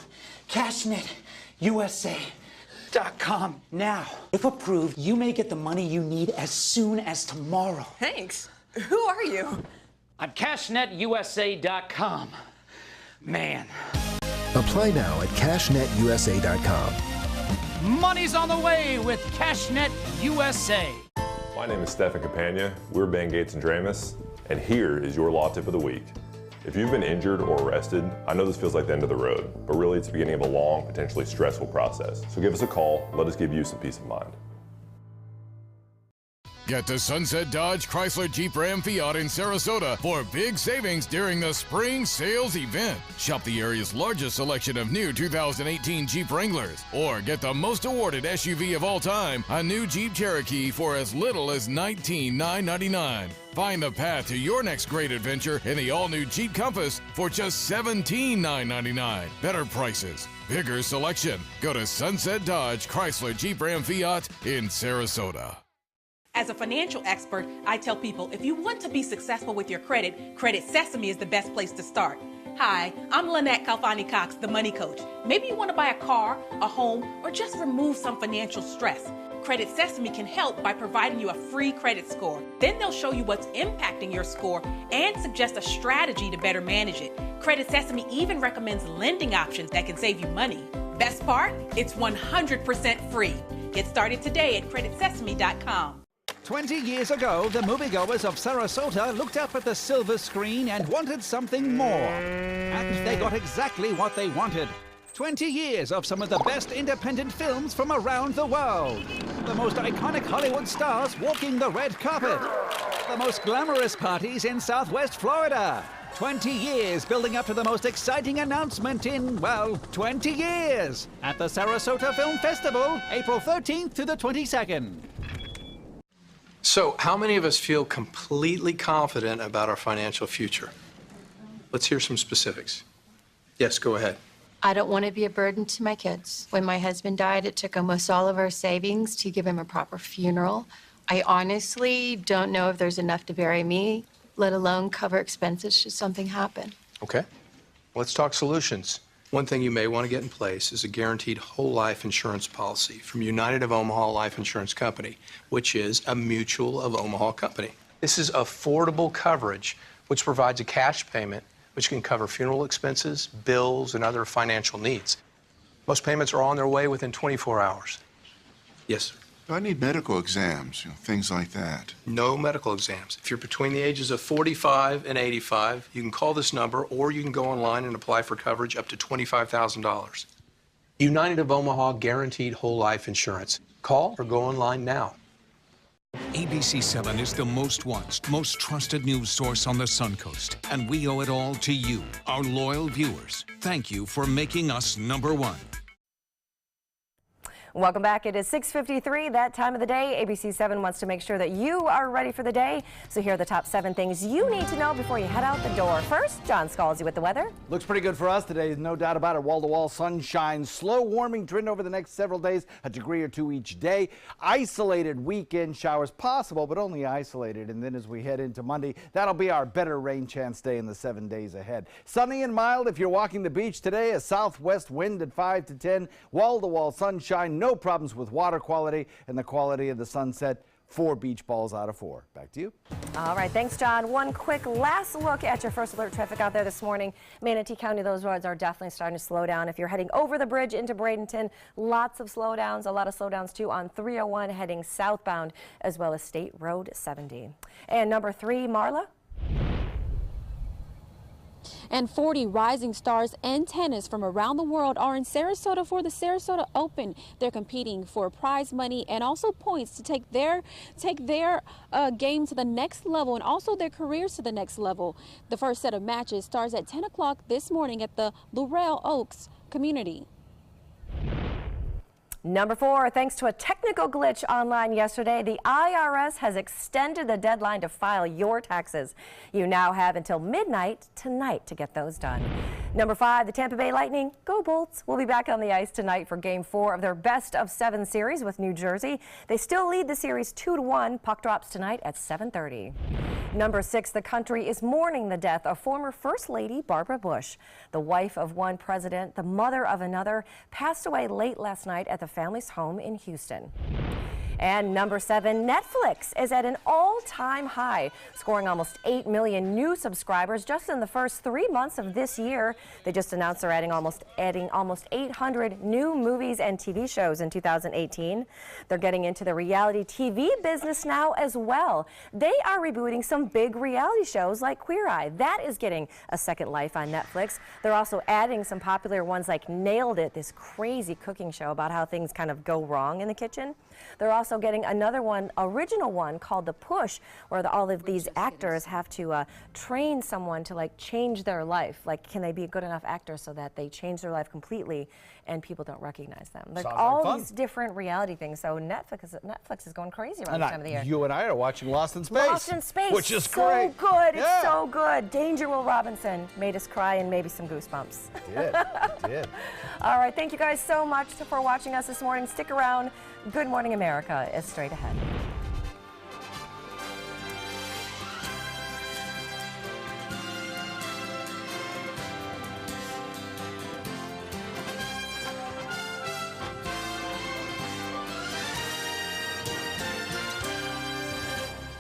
CashNetUSA.com now. If approved, you may get the money you need as soon as tomorrow. Thanks. Who are you? I'm CashNetUSA.com. Man. Apply now at CashNetUSA.com. Money's on the way with CashNet USA. My name is Stefan Campagna. We're Ben Gates and Dramus, and here is your law tip of the week. If you've been injured or arrested, I know this feels like the end of the road, but really it's the beginning of a long, potentially stressful process. So give us a call. Let us give you some peace of mind. Get to Sunset Dodge Chrysler Jeep Ram Fiat in Sarasota for big savings during the spring sales event. Shop the area's largest selection of new 2018 Jeep Wranglers, or get the most awarded SUV of all time, a new Jeep Cherokee, for as little as $19,999. Find the path to your next great adventure in the all-new Jeep Compass for just $17,999. Better prices, bigger selection. Go to Sunset Dodge Chrysler Jeep Ram Fiat in Sarasota. As a financial expert, I tell people if you want to be successful with your credit, Credit Sesame is the best place to start. Hi, I'm Lynette Calfani-Cox, the Money Coach. Maybe you want to buy a car, a home, or just remove some financial stress. Credit Sesame can help by providing you a free credit score. Then they'll show you what's impacting your score and suggest a strategy to better manage it. Credit Sesame even recommends lending options that can save you money. Best part? It's 100% free. Get started today at creditsesame.com. 20 years ago, the moviegoers of Sarasota looked up at the silver screen and wanted something more. And they got exactly what they wanted. 20 years of some of the best independent films from around the world. The most iconic Hollywood stars walking the red carpet. The most glamorous parties in Southwest Florida. 20 years building up to the most exciting announcement in, well, 20 years. At the Sarasota Film Festival, April 13th to the 22nd. So, how many of us feel completely confident about our financial future? Let's hear some specifics. Yes, go ahead. I don't want to be a burden to my kids. When my husband died, it took almost all of our savings to give him a proper funeral. I honestly don't know if there's enough to bury me, let alone cover expenses should something happen. Okay. Let's talk solutions. One thing you may want to get in place is a guaranteed whole life insurance policy from United of Omaha Life Insurance Company, which is a Mutual of Omaha company. This is affordable coverage, which provides a cash payment which can cover funeral expenses, bills, and other financial needs. Most payments are on their way within 24 hours. Yes, sir. I need medical exams, things like that. No medical exams. If you're between the ages of 45 and 85, you can call this number, or you can go online and apply for coverage up to $25,000. United of Omaha Guaranteed Whole Life Insurance. Call or go online now. ABC 7 is the most watched, most trusted news source on the Suncoast, and we owe it all to you, our loyal viewers. Thank you for making us #1. Welcome back. It is 6:53, that time of the day. ABC 7 wants to make sure that you are ready for the day. So here are the top 7 things you need to know before you head out the door. First, John Scalzi with the weather. Looks pretty good for us today, no doubt about it. Wall-to-wall sunshine, slow warming trend over the next several days, a degree or 2 each day. Isolated weekend showers possible, but only isolated. And then as we head into Monday, that'll be our better rain chance day in the 7 days ahead. Sunny and mild if you're walking the beach today. A southwest wind at 5 to 10. Wall-to-wall sunshine. No problems with water quality, and the quality of the sunset 4 beach balls out of 4. Back to you. All right, thanks, John. One quick last look at your first alert traffic out there this morning. Manatee County, those roads are definitely starting to slow down. If you're heading over the bridge into Bradenton, lots of slowdowns, a lot of slowdowns too on 301 heading southbound, as well as State Road 70. And number 3, Marla. And 40 rising stars and tennis from around the world are in Sarasota for the Sarasota Open. They're competing for prize money and also points to take their game to the next level and also their careers to the next level. The first set of matches starts at 10 o'clock this morning at the Laurel Oaks Community. Number 4, thanks to a technical glitch online yesterday, the IRS has extended the deadline to file your taxes. You now have until midnight tonight to get those done. Number 5, the Tampa Bay Lightning, go Bolts, will be back on the ice tonight for Game 4 of their best-of-7 series with New Jersey. They still lead the series 2-1. Puck drops tonight at 7:30. Number 6, the country is mourning the death of former First Lady Barbara Bush. The wife of one president, the mother of another, passed away late last night at the family's home in Houston. And number 7, Netflix is at an all-time high, scoring almost 8 million new subscribers just in the first 3 months of this year. They just announced they're adding almost 800 new movies and TV shows in 2018. They're getting into the reality TV business now as well. They are rebooting some big reality shows like Queer Eye. That is getting a second life on Netflix. They're also adding some popular ones like Nailed It, this crazy cooking show about how things kind of go wrong in the kitchen. They're also getting another one, original one called The Push, where all of these actors have to train someone to like change their life. Like, can they be a good enough actor so that they change their life completely and people don't recognize them? Like all these different reality things. So Netflix is going crazy around this time of the year. You and I are watching Lost in Space. Lost in Space, which is so great. Good. Yeah. It's so good. Danger Will Robinson made us cry and maybe some goosebumps. It did. All right, thank you guys so much for watching us this morning. Stick around. Good Morning America is straight ahead.